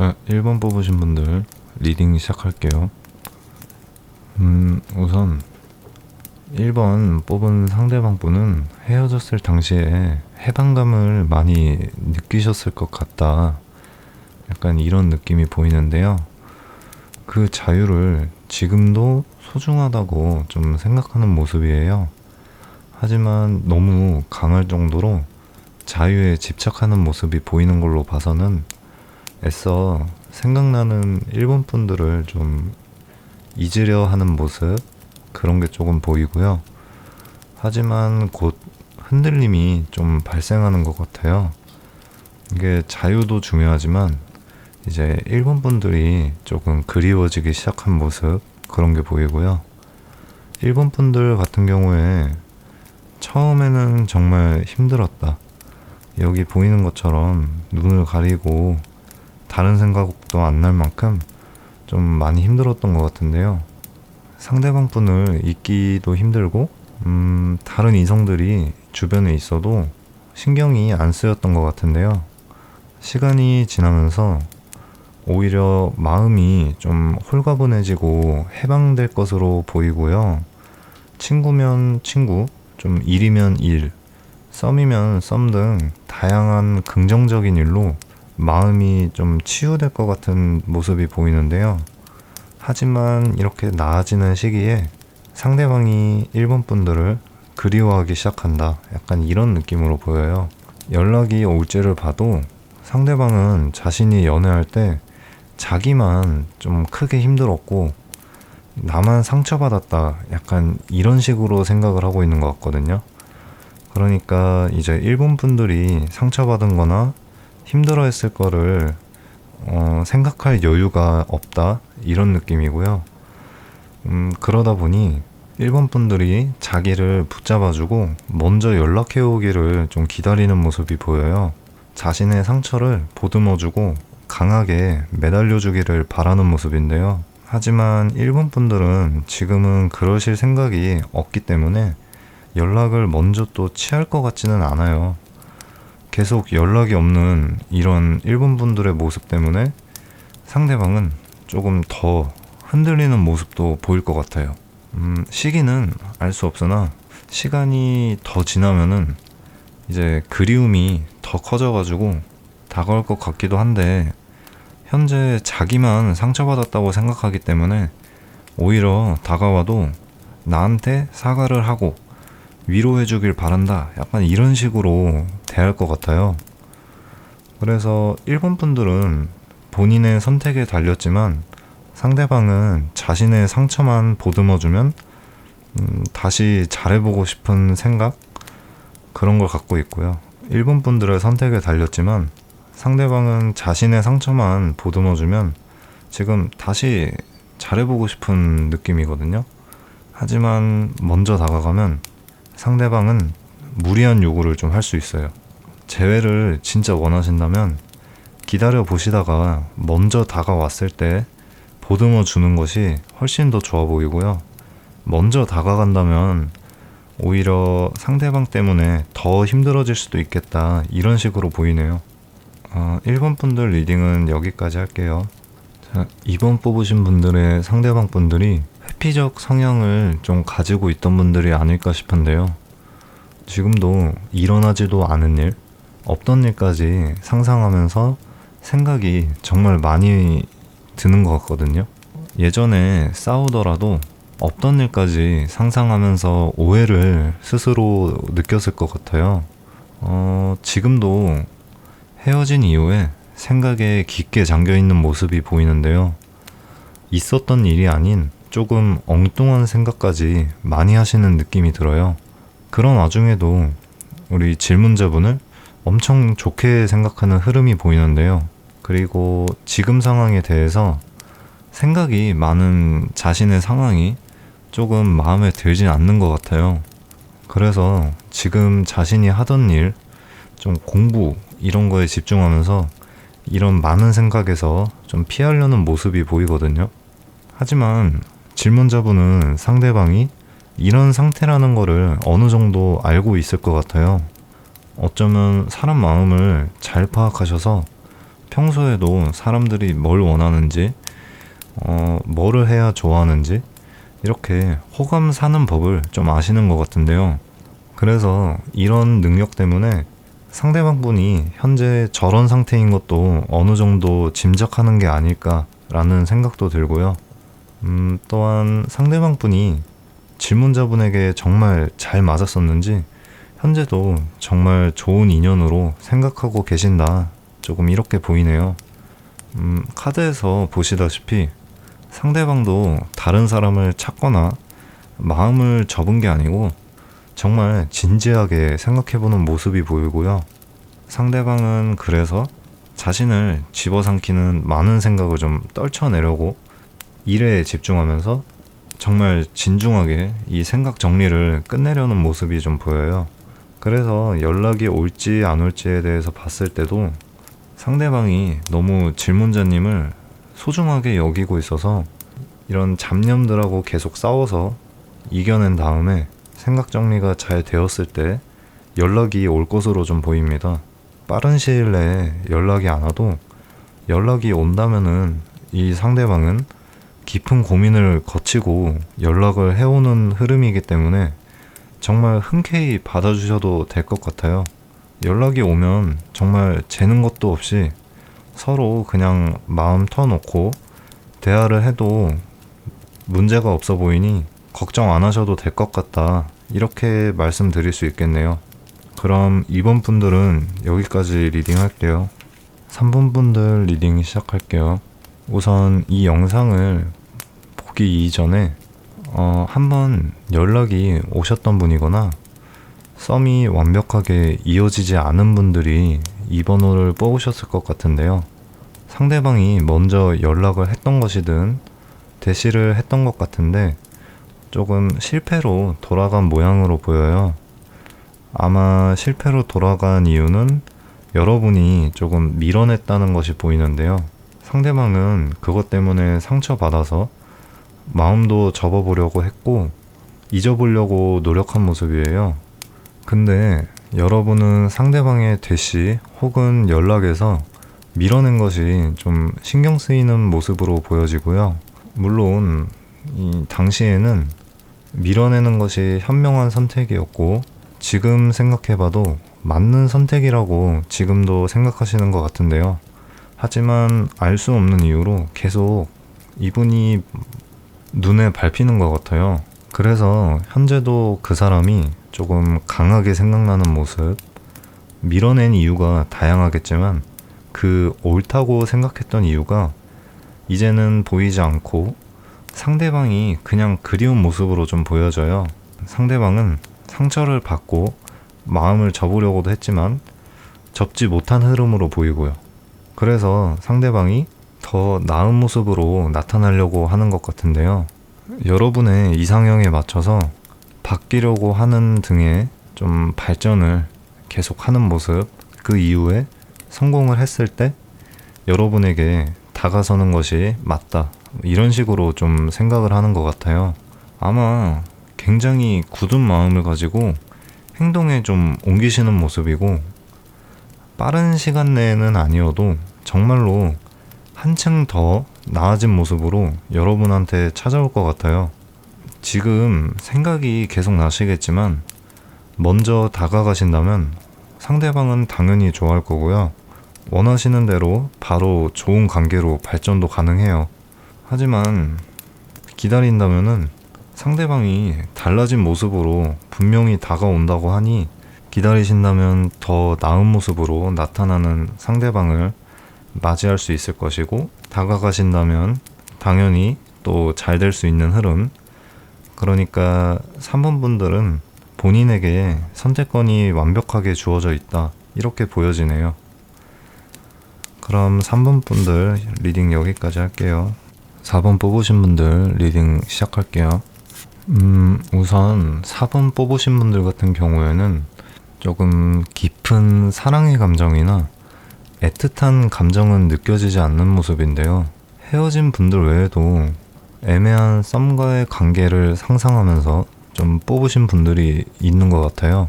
자, 1번 뽑으신 분들 리딩 시작할게요. 우선 1번 뽑은 상대방 분은 헤어졌을 당시에 해방감을 많이 느끼셨을 것 같다. 약간 이런 느낌이 보이는데요. 그 자유를 지금도 소중하다고 좀 생각하는 모습이에요. 하지만 너무 강할 정도로 자유에 집착하는 모습이 보이는 걸로 봐서는 애써 생각나는 일본 분들을 좀 잊으려 하는 모습, 그런 게 조금 보이고요. 하지만 곧 흔들림이 좀 발생하는 것 같아요. 이게 자유도 중요하지만 이제 일본 분들이 조금 그리워지기 시작한 모습, 그런 게 보이고요. 일본 분들 같은 경우에 처음에는 정말 힘들었다. 여기 보이는 것처럼 눈을 가리고 다른 생각도 안 날 만큼 좀 많이 힘들었던 것 같은데요. 상대방 분을 잊기도 힘들고, 다른 이성들이 주변에 있어도 신경이 안 쓰였던 것 같은데요. 시간이 지나면서 오히려 마음이 좀 홀가분해지고 해방될 것으로 보이고요. 친구면 친구, 좀 일이면 일, 썸이면 썸 등 다양한 긍정적인 일로 마음이 좀 치유될 것 같은 모습이 보이는데요. 하지만 이렇게 나아지는 시기에 상대방이 일본 분들을 그리워하기 시작한다. 약간 이런 느낌으로 보여요. 연락이 올지를 봐도 상대방은 자신이 연애할 때 자기만 좀 크게 힘들었고 나만 상처받았다. 약간 이런 식으로 생각을 하고 있는 것 같거든요. 그러니까 이제 일본 분들이 상처받은 거나 힘들어 했을 거를 생각할 여유가 없다, 이런 느낌이고요. 그러다 보니 일본 분들이 자기를 붙잡아주고 먼저 연락해 오기를 좀 기다리는 모습이 보여요. 자신의 상처를 보듬어주고 강하게 매달려주기를 바라는 모습인데요. 하지만 일본 분들은 지금은 그러실 생각이 없기 때문에 연락을 먼저 또 취할 것 같지는 않아요. 계속 연락이 없는 이런 일본 분들의 모습 때문에 상대방은 조금 더 흔들리는 모습도 보일 것 같아요. 시기는 알 수 없으나 시간이 더 지나면은 이제 그리움이 더 커져가지고 다가올 것 같기도 한데, 현재 자기만 상처받았다고 생각하기 때문에 오히려 다가와도 나한테 사과를 하고 위로해주길 바란다. 약간 이런 식으로 대할 것 같아요. 그래서 일본 분들은 본인의 선택에 달렸지만 상대방은 자신의 상처만 보듬어주면 다시 잘해보고 싶은 생각? 그런 걸 갖고 있고요. 일본 분들의 선택에 달렸지만 상대방은 자신의 상처만 보듬어주면 지금 다시 잘해보고 싶은 느낌이거든요. 하지만 먼저 다가가면 상대방은 무리한 요구를 좀 할 수 있어요. 재회를 진짜 원하신다면 기다려 보시다가 먼저 다가왔을 때 보듬어 주는 것이 훨씬 더 좋아 보이고요. 먼저 다가간다면 오히려 상대방 때문에 더 힘들어질 수도 있겠다, 이런 식으로 보이네요. 1번 분들 리딩은 여기까지 할게요. 자, 2번 뽑으신 분들의 상대방 분들이 회피적 성향을 좀 가지고 있던 분들이 아닐까 싶은데요. 지금도 일어나지도 않은 일, 없던 일까지 상상하면서 생각이 정말 많이 드는 것 같거든요. 예전에 싸우더라도 없던 일까지 상상하면서 오해를 스스로 느꼈을 것 같아요. 지금도 헤어진 이후에 생각에 깊게 잠겨있는 모습이 보이는데요. 있었던 일이 아닌 조금 엉뚱한 생각까지 많이 하시는 느낌이 들어요. 그런 와중에도 우리 질문자분을 엄청 좋게 생각하는 흐름이 보이는데요. 그리고 지금 상황에 대해서 생각이 많은 자신의 상황이 조금 마음에 들진 않는 것 같아요. 그래서 지금 자신이 하던 일, 좀 공부 이런 거에 집중하면서 이런 많은 생각에서 좀 피하려는 모습이 보이거든요. 하지만 질문자분은 상대방이 이런 상태라는 거를 어느 정도 알고 있을 것 같아요. 어쩌면 사람 마음을 잘 파악하셔서 평소에도 사람들이 뭘 원하는지, 뭐를 해야 좋아하는지, 이렇게 호감 사는 법을 좀 아시는 것 같은데요. 그래서 이런 능력 때문에 상대방분이 현재 저런 상태인 것도 어느 정도 짐작하는 게 아닐까라는 생각도 들고요. 또한 상대방분이 질문자분에게 정말 잘 맞았었는지 현재도 정말 좋은 인연으로 생각하고 계신다. 조금 이렇게 보이네요. 카드에서 보시다시피 상대방도 다른 사람을 찾거나 마음을 접은 게 아니고 정말 진지하게 생각해보는 모습이 보이고요. 상대방은 그래서 자신을 집어삼키는 많은 생각을 좀 떨쳐내려고 일에 집중하면서 정말 진중하게 이 생각 정리를 끝내려는 모습이 좀 보여요. 그래서 연락이 올지 안 올지에 대해서 봤을 때도 상대방이 너무 질문자님을 소중하게 여기고 있어서 이런 잡념들하고 계속 싸워서 이겨낸 다음에 생각 정리가 잘 되었을 때 연락이 올 것으로 좀 보입니다. 빠른 시일 내에 연락이 안 와도 연락이 온다면은 이 상대방은 깊은 고민을 거치고 연락을 해오는 흐름이기 때문에 정말 흔쾌히 받아주셔도 될 것 같아요. 연락이 오면 정말 재는 것도 없이 서로 그냥 마음 터놓고 대화를 해도 문제가 없어 보이니 걱정 안 하셔도 될 것 같다. 이렇게 말씀드릴 수 있겠네요. 그럼 2번 분들은 여기까지 리딩 할게요. 3번 분들 리딩 시작할게요. 우선 이 영상을 보기 이전에 한번 연락이 오셨던 분이거나 썸이 완벽하게 이어지지 않은 분들이 이 번호를 뽑으셨을 것 같은데요. 상대방이 먼저 연락을 했던 것이든 대시를 했던 것 같은데 조금 실패로 돌아간 모양으로 보여요. 아마 실패로 돌아간 이유는 여러분이 조금 밀어냈다는 것이 보이는데요. 상대방은 그것 때문에 상처받아서 마음도 접어보려고 했고 잊어보려고 노력한 모습이에요. 근데 여러분은 상대방의 대시 혹은 연락에서 밀어낸 것이 좀 신경 쓰이는 모습으로 보여지고요. 물론 이 당시에는 밀어내는 것이 현명한 선택이었고 지금 생각해봐도 맞는 선택이라고 지금도 생각하시는 것 같은데요. 하지만 알 수 없는 이유로 계속 이분이 눈에 밟히는 것 같아요. 그래서 현재도 그 사람이 조금 강하게 생각나는 모습, 밀어낸 이유가 다양하겠지만 그 옳다고 생각했던 이유가 이제는 보이지 않고 상대방이 그냥 그리운 모습으로 좀 보여져요. 상대방은 상처를 받고 마음을 접으려고도 했지만 접지 못한 흐름으로 보이고요. 그래서 상대방이 더 나은 모습으로 나타나려고 하는 것 같은데요. 여러분의 이상형에 맞춰서 바뀌려고 하는 등의 좀 발전을 계속하는 모습, 그 이후에 성공을 했을 때 여러분에게 다가서는 것이 맞다. 이런 식으로 좀 생각을 하는 것 같아요. 아마 굉장히 굳은 마음을 가지고 행동에 좀 옮기시는 모습이고 빠른 시간 내에는 아니어도 정말로 한층 더 나아진 모습으로 여러분한테 찾아올 것 같아요. 지금 생각이 계속 나시겠지만 먼저 다가가신다면 상대방은 당연히 좋아할 거고요. 원하시는 대로 바로 좋은 관계로 발전도 가능해요. 하지만 기다린다면은 상대방이 달라진 모습으로 분명히 다가온다고 하니 기다리신다면 더 나은 모습으로 나타나는 상대방을 맞이할 수 있을 것이고 다가가신다면 당연히 또 잘 될 수 있는 흐름. 그러니까 3번 분들은 본인에게 선택권이 완벽하게 주어져 있다. 이렇게 보여지네요. 그럼 3번 분들 리딩 여기까지 할게요. 4번 뽑으신 분들 리딩 시작할게요. 우선 4번 뽑으신 분들 같은 경우에는 조금 깊은 사랑의 감정이나 애틋한 감정은 느껴지지 않는 모습인데요. 헤어진 분들 외에도 애매한 썸과의 관계를 상상하면서 좀 뽑으신 분들이 있는 것 같아요.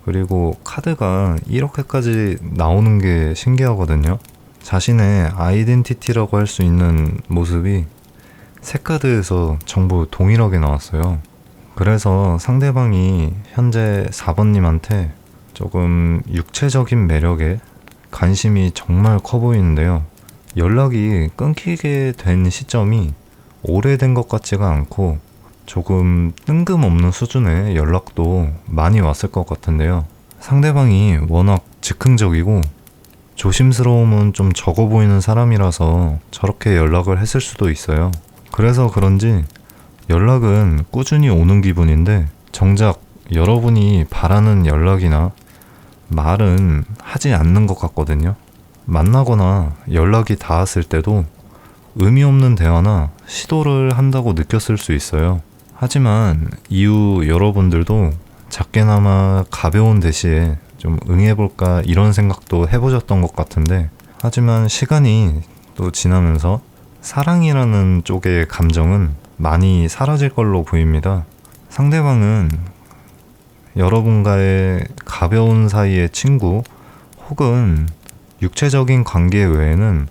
그리고 카드가 이렇게까지 나오는 게 신기하거든요. 자신의 아이덴티티라고 할 수 있는 모습이 세 카드에서 전부 동일하게 나왔어요. 그래서 상대방이 현재 4번님한테 조금 육체적인 매력에 관심이 정말 커 보이는데요. 연락이 끊기게 된 시점이 오래된 것 같지가 않고 조금 뜬금없는 수준의 연락도 많이 왔을 것 같은데요. 상대방이 워낙 즉흥적이고 조심스러움은 좀 적어 보이는 사람이라서 저렇게 연락을 했을 수도 있어요. 그래서 그런지 연락은 꾸준히 오는 기분인데 정작 여러분이 바라는 연락이나 말은 하지 않는 것 같거든요. 만나거나 연락이 닿았을 때도 의미 없는 대화나 시도를 한다고 느꼈을 수 있어요. 하지만 이후 여러분들도 작게나마 가벼운 대시에 좀 응해볼까 이런 생각도 해보셨던 것 같은데, 하지만 시간이 또 지나면서 사랑이라는 쪽의 감정은 많이 사라질 걸로 보입니다. 상대방은 여러분과의 가벼운 사이의 친구 혹은 육체적인 관계 외에는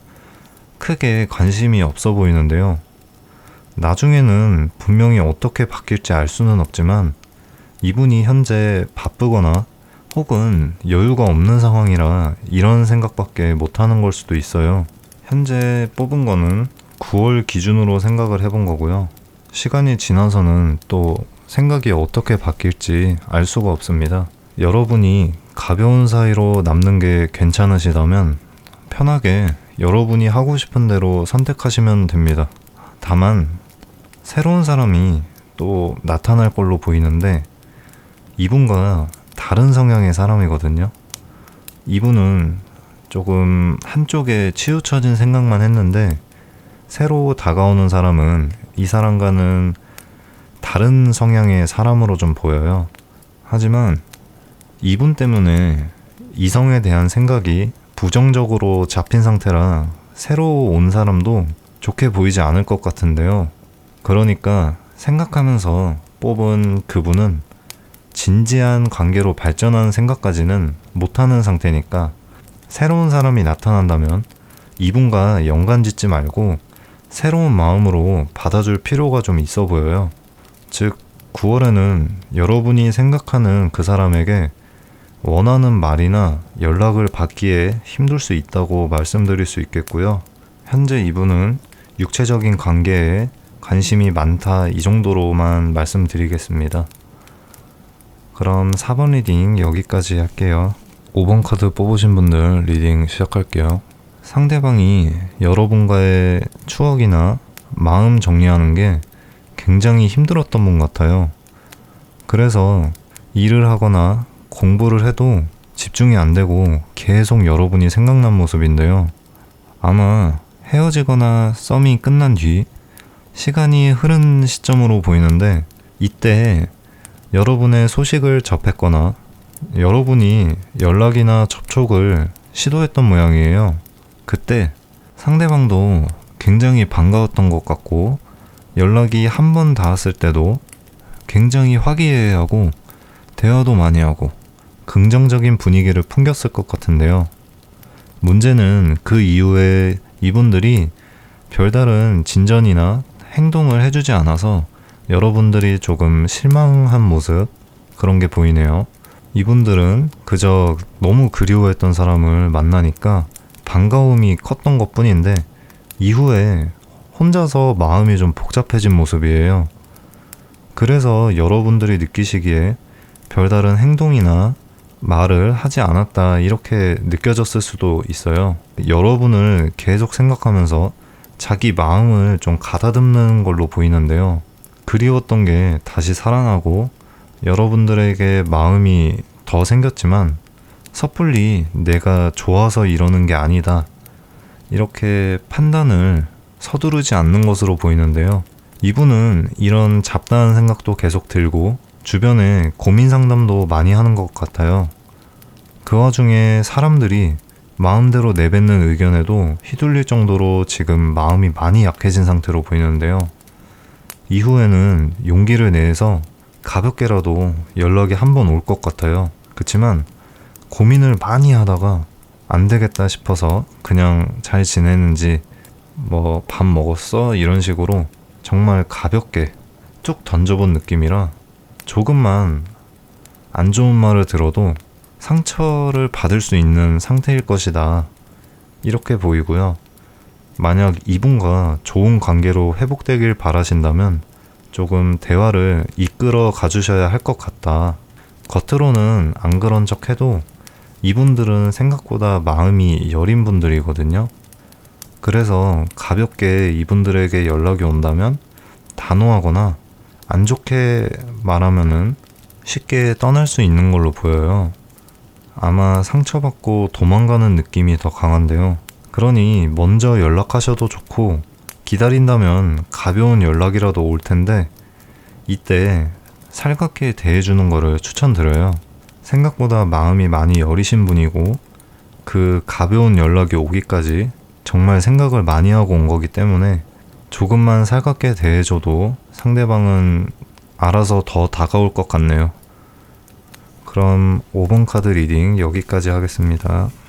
크게 관심이 없어 보이는데요. 나중에는 분명히 어떻게 바뀔지 알 수는 없지만 이분이 현재 바쁘거나 혹은 여유가 없는 상황이라 이런 생각밖에 못하는 걸 수도 있어요. 현재 뽑은 거는 9월 기준으로 생각을 해본 거고요. 시간이 지나서는 또 생각이 어떻게 바뀔지 알 수가 없습니다. 여러분이 가벼운 사이로 남는 게 괜찮으시다면 편하게 여러분이 하고 싶은 대로 선택하시면 됩니다. 다만 새로운 사람이 또 나타날 걸로 보이는데 이분과 다른 성향의 사람이거든요. 이분은 조금 한쪽에 치우쳐진 생각만 했는데 새로 다가오는 사람은 이 사람과는 다른 성향의 사람으로 좀 보여요. 하지만 이분 때문에 이성에 대한 생각이 부정적으로 잡힌 상태라 새로 온 사람도 좋게 보이지 않을 것 같은데요. 그러니까 생각하면서 뽑은 그분은 진지한 관계로 발전하는 생각까지는 못하는 상태니까 새로운 사람이 나타난다면 이분과 연관 짓지 말고 새로운 마음으로 받아줄 필요가 좀 있어 보여요. 즉 9월에는 여러분이 생각하는 그 사람에게 원하는 말이나 연락을 받기에 힘들 수 있다고 말씀드릴 수 있겠고요. 현재 이분은 육체적인 관계에 관심이 많다 이 정도로만 말씀드리겠습니다. 그럼 4번 리딩 여기까지 할게요. 5번 카드 뽑으신 분들 리딩 시작할게요. 상대방이 여러분과의 추억이나 마음 정리하는 게 굉장히 힘들었던 분 같아요. 그래서 일을 하거나 공부를 해도 집중이 안 되고 계속 여러분이 생각난 모습인데요. 아마 헤어지거나 썸이 끝난 뒤 시간이 흐른 시점으로 보이는데 이때 여러분의 소식을 접했거나 여러분이 연락이나 접촉을 시도했던 모양이에요. 그때 상대방도 굉장히 반가웠던 것 같고 연락이 한 번 닿았을 때도 굉장히 화기애애하고 대화도 많이 하고 긍정적인 분위기를 풍겼을 것 같은데요. 문제는 그 이후에 이분들이 별다른 진전이나 행동을 해주지 않아서 여러분들이 조금 실망한 모습 그런 게 보이네요. 이분들은 그저 너무 그리워했던 사람을 만나니까 반가움이 컸던 것 뿐인데 이후에 혼자서 마음이 좀 복잡해진 모습이에요. 그래서 여러분들이 느끼시기에 별다른 행동이나 말을 하지 않았다 이렇게 느껴졌을 수도 있어요. 여러분을 계속 생각하면서 자기 마음을 좀 가다듬는 걸로 보이는데요. 그리웠던 게 다시 살아나고 여러분들에게 마음이 더 생겼지만 섣불리 내가 좋아서 이러는 게 아니다 이렇게 판단을 서두르지 않는 것으로 보이는데요. 이분은 이런 잡다한 생각도 계속 들고 주변에 고민 상담도 많이 하는 것 같아요. 그 와중에 사람들이 마음대로 내뱉는 의견에도 휘둘릴 정도로 지금 마음이 많이 약해진 상태로 보이는데요. 이후에는 용기를 내서 가볍게라도 연락이 한 번 올 것 같아요. 그치만 고민을 많이 하다가 안 되겠다 싶어서 그냥 잘 지내는지 뭐 밥 먹었어? 이런 식으로 정말 가볍게 쭉 던져본 느낌이라 조금만 안 좋은 말을 들어도 상처를 받을 수 있는 상태일 것이다. 이렇게 보이고요. 만약 이분과 좋은 관계로 회복되길 바라신다면 조금 대화를 이끌어 가주셔야 할 것 같다. 겉으로는 안 그런 척 해도 이분들은 생각보다 마음이 여린 분들이거든요. 그래서 가볍게 이분들에게 연락이 온다면 단호하거나 안 좋게 말하면은 쉽게 떠날 수 있는 걸로 보여요. 아마 상처받고 도망가는 느낌이 더 강한데요. 그러니 먼저 연락하셔도 좋고 기다린다면 가벼운 연락이라도 올 텐데 이때 살갑게 대해주는 거를 추천드려요. 생각보다 마음이 많이 여리신 분이고 그 가벼운 연락이 오기까지 정말 생각을 많이 하고 온 거기 때문에 조금만 살갑게 대해줘도 상대방은 알아서 더 다가올 것 같네요. 그럼 5번 카드 리딩 여기까지 하겠습니다.